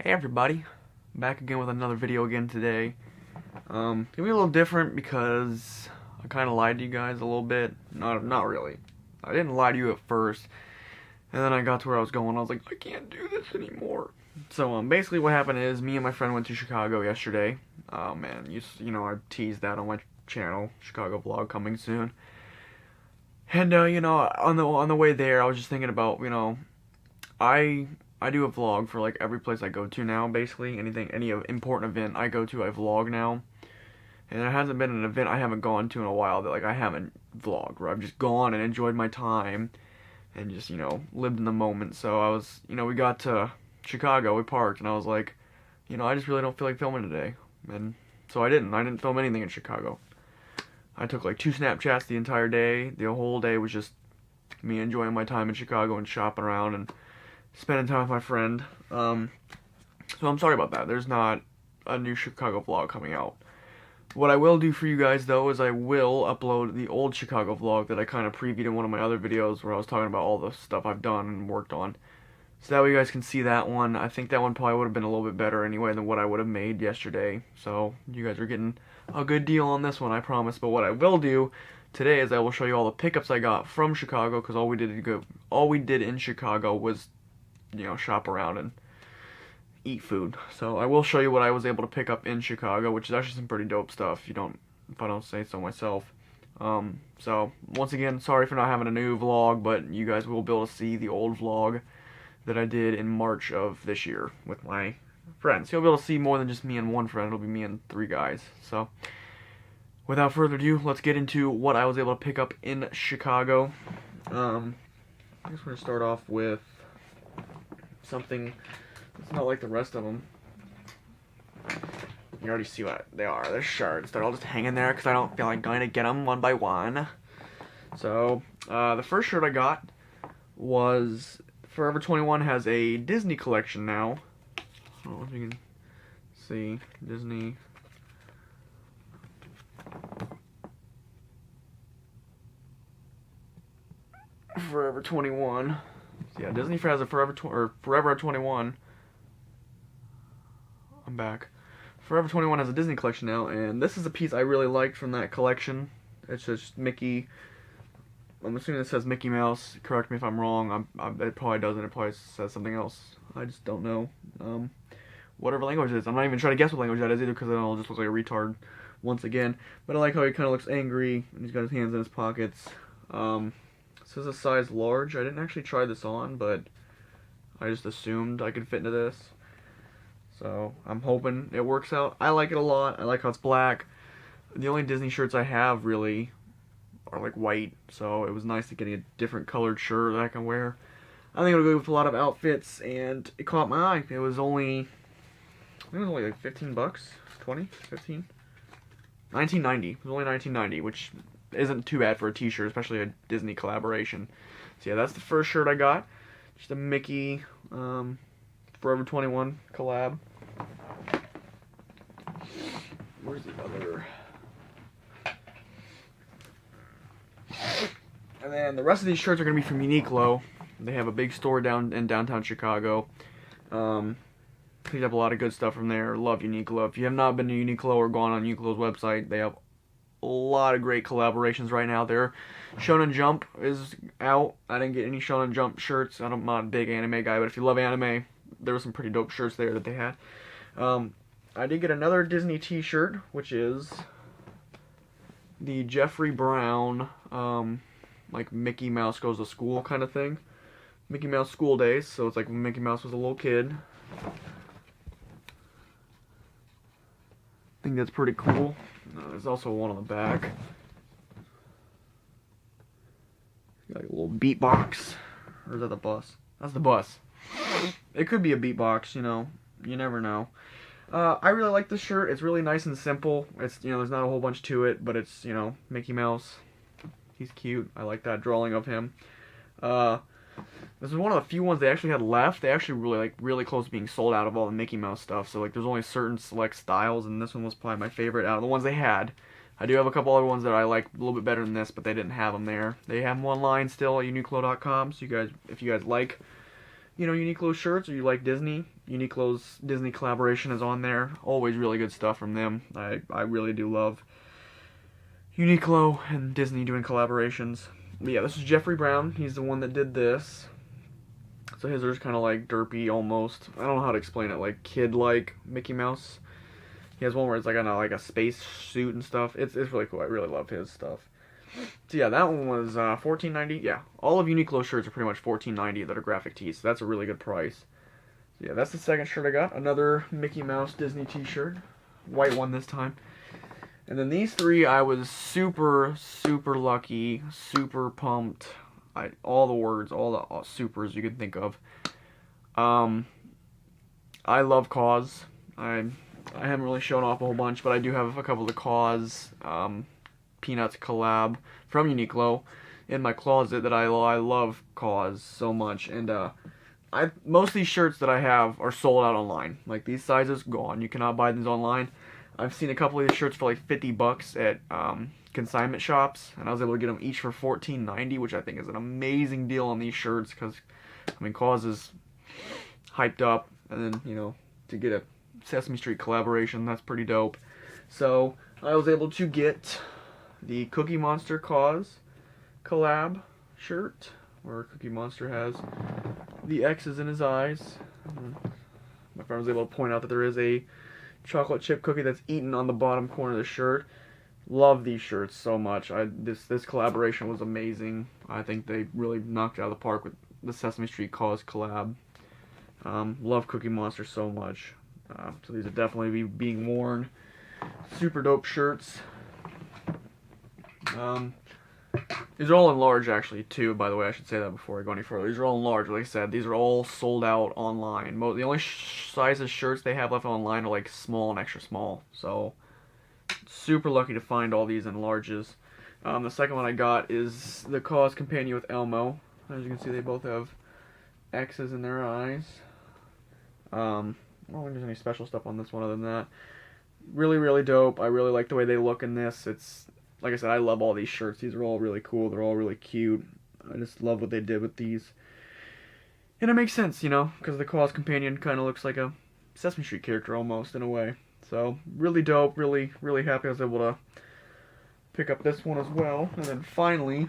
Hey everybody, back again with another video again today. Gonna be a little different because I kind of lied to you guys a little bit. Not really. I didn't lie to you at first, and then I got to where I was going. I was like, I can't do this anymore. So basically what happened is me and my friend went to Chicago yesterday. Oh man, you know I teased that on my channel, Chicago vlog coming soon. And you know on the way there, I was just thinking about I I do a vlog for like every place I go to now, basically. Any important event I go to, I vlog now. And there hasn't been an event I haven't gone to in a while that like I haven't vlogged, where I've just gone and enjoyed my time and just, lived in the moment. So we got to Chicago, we parked, and I was like, I just really don't feel like filming today. And so I didn't film anything in Chicago. I took like 2 Snapchats the entire day. The whole day was just me enjoying my time in Chicago and shopping around and spending time with my friend. So I'm sorry about that. There's not a new Chicago vlog coming out. What I will do for you guys though is I will upload the old Chicago vlog that I kind of previewed in one of my other videos where I was talking about all the stuff I've done and worked on. So that way you guys can see that one. I think that one probably would have been a little bit better anyway than what I would have made yesterday. So you guys are getting a good deal on this one, I promise. But what I will do today is I will show you all the pickups I got from Chicago, because all we did in Chicago was shop around and eat food. So I will show you what I was able to pick up in Chicago, which is actually some pretty dope stuff. If I don't say so myself. So once again, sorry for not having a new vlog, but you guys will be able to see the old vlog that I did in March of this year with my friends. You'll be able to see more than just me and one friend. It'll be me and 3 guys. So without further ado, let's get into what I was able to pick up in Chicago. I guess we're gonna start off with something that's not like the rest of them. You already see what they are. They're shirts. They're all just hanging there because I don't feel like going to get them one by one. So, the first shirt I got was Forever 21 has a Disney collection now. I don't know if you can see Disney. Forever 21. So yeah, Disney has a Forever 21. I'm back. Forever 21 has a Disney collection now, and this is a piece I really liked from that collection. It's just Mickey. I'm assuming it says Mickey Mouse. Correct me if I'm wrong. It probably doesn't. It probably says something else. I just don't know. Whatever language it is. I'm not even trying to guess what language that is either, because then I'll just look like a retard once again. But I like how he kind of looks angry, and he's got his hands in his pockets. This is a size large. I didn't actually try this on, but I just assumed I could fit into this. So I'm hoping it works out. I like it a lot. I like how it's black. The only Disney shirts I have really are like white, so it was nice to get a different colored shirt that I can wear. I think it'll go with a lot of outfits, and it caught my eye. It was only, I think it was only like 15 bucks, 20, 15, 1990. It was only 1990, which isn't too bad for a t-shirt, especially a Disney collaboration. So yeah, that's the first shirt I got. Just a Mickey Forever 21 collab. Where's the other? And then the rest of these shirts are going to be from Uniqlo. They have a big store down in downtown Chicago. Picked up a lot of good stuff from there. Love Uniqlo. If you have not been to Uniqlo or gone on Uniqlo's website, they have a lot of great collaborations right now. Their Shonen Jump is out. I didn't get any Shonen Jump shirts. I'm not a big anime guy, but if you love anime, there were some pretty dope shirts there that they had. I did get another Disney t-shirt, which is the Jeffrey Brown, like Mickey Mouse Goes to School kind of thing. Mickey Mouse School Days, so it's like when Mickey Mouse was a little kid. I think that's pretty cool. There's also one on the back. Got like a little beatbox. Or is that the bus? That's the bus. It could be a beatbox, you never know. I really like this shirt. It's really nice and simple. It's, there's not a whole bunch to it, but it's, Mickey Mouse. He's cute. I like that drawing of him. This is one of the few ones they actually had left. They actually really close to being sold out of all the Mickey Mouse stuff. So like there's only certain select styles, and this one was probably my favorite out of the ones they had. I do have a couple other ones that I like a little bit better than this, but they didn't have them there. They have them online still at Uniqlo.com. So if you guys like Uniqlo shirts or you like Disney, Uniqlo's Disney collaboration is on there. Always really good stuff from them. I really do love Uniqlo and Disney doing collaborations. But yeah, this is Jeffrey Brown. He's the one that did this. So his are kind of like derpy almost. I don't know how to explain it. Like kid-like Mickey Mouse. He has one where it's like on a space suit and stuff. It's really cool. I really love his stuff. So yeah, that one was $14.90. Yeah, all of Uniqlo shirts are pretty much $14.90 that are graphic tees. So that's a really good price. So yeah, that's the second shirt I got. Another Mickey Mouse Disney t-shirt. White one this time. And then these three, I was super, super lucky, super pumped. All the words, all the supers you could think of. I love KAWS. I haven't really shown off a whole bunch, but I do have a couple of the KAWS Peanuts collab from Uniqlo in my closet that I love KAWS so much. And most of these shirts that I have are sold out online. Like these sizes, gone. You cannot buy these online. I've seen a couple of these shirts for like $50 at consignment shops, and I was able to get them each for $14.90, which I think is an amazing deal on these shirts because, I mean, KAWS is hyped up, and then, you know, to get a Sesame Street collaboration, that's pretty dope. So I was able to get the Cookie Monster KAWS collab shirt, where Cookie Monster has the X's in his eyes. My friend was able to point out that there is a chocolate chip cookie that's eaten on the bottom corner of the shirt. Love these shirts so much. This collaboration was amazing. I think they really knocked it out of the park with the Sesame Street KAWS collab. Love Cookie Monster so much. So these are definitely being worn. Super dope shirts. These are all in large actually too, by the way. I should say that before I go any further. These are all in large. Like I said, these are all sold out online. The only sizes shirts they have left online are like small and extra small. So super lucky to find all these in larges. The second one I got is the KAWS Companion with Elmo. As you can see, they both have X's in their eyes. I don't think there's any special stuff on this one other than that. Really, really dope. I really like the way they look in this. It's, like I said, I love all these shirts. These are all really cool. They're all really cute. I just love what they did with these. And it makes sense, you know, because the KAWS Companion kind of looks like a Sesame Street character almost, in a way. So, really dope. Really, really happy I was able to pick up this one as well. And then finally,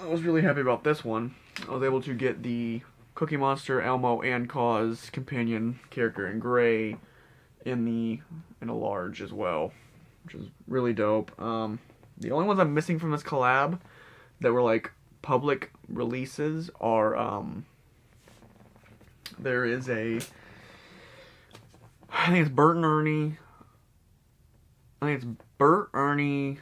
I was really happy about this one. I was able to get the Cookie Monster, Elmo, and KAWS Companion character in gray in a large as well, which is really dope. The only ones I'm missing from this collab that were like public releases are there is I think it's Bert and Ernie. I think it's Bert, Ernie,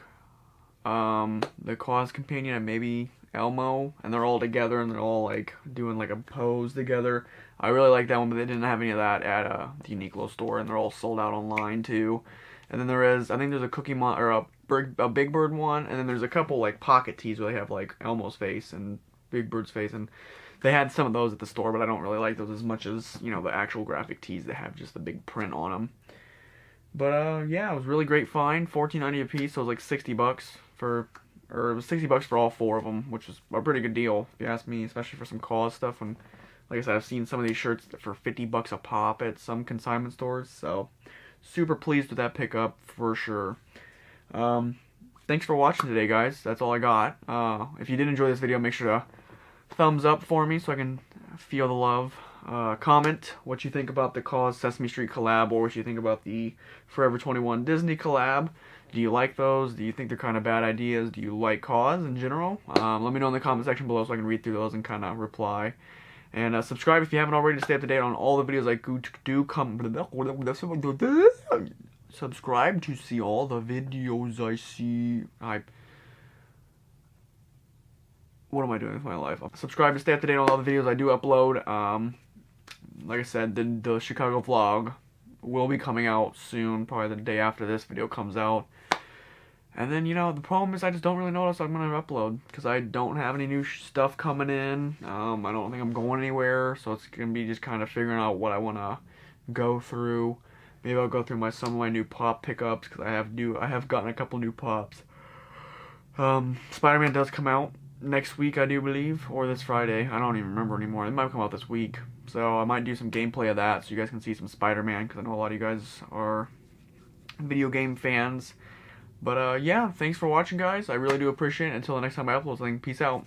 the KAWS Companion, and maybe Elmo, and they're all together and they're all like doing like a pose together. I really like that one, but they didn't have any of that at the Uniqlo store, and they're all sold out online too. And then I think there's a a Big Bird one, and then there's a couple like pocket tees where they have like Elmo's face and Big Bird's face, and they had some of those at the store, but I don't really like those as much as, you know, the actual graphic tees that have just the big print on them. But yeah, it was a really great find. $14.90 a piece, so it was like $60 for, or it was $60 for all four of them, which was a pretty good deal if you ask me, especially for some KAWS stuff. And like I said, I've seen some of these shirts for $50 a pop at some consignment stores, so super pleased with that pickup for sure. Thanks for watching today, guys. That's all I got. If you did enjoy this video, make sure to thumbs up for me so I can feel the love. Comment what you think about the KAWS Sesame Street collab, or what you think about the Forever 21 Disney collab. Do you like those? Do you think they're kind of bad ideas? Do you like KAWS in general? Let me know in the comment section below so I can read through those and kind of reply. And subscribe if you haven't already to stay up to date on all the videos I do. Subscribe to see all the videos I see. What am I doing with my life? Subscribe to stay up to date on all the videos I do upload. Like I said, the Chicago vlog will be coming out soon, probably the day after this video comes out. And then, you know, the problem is I just don't really know what else I'm going to upload, because I don't have any new stuff coming in. I don't think I'm going anywhere, so it's going to be just kind of figuring out what I want to go through. Maybe I'll go through some of my new pop pickups, because I have gotten a couple new pops. Spider-Man does come out next week, I do believe, or this Friday. I don't even remember anymore. It might come out this week. So I might do some gameplay of that so you guys can see some Spider-Man, because I know a lot of you guys are video game fans. But yeah, thanks for watching, guys. I really do appreciate it. Until the next time I upload something, peace out.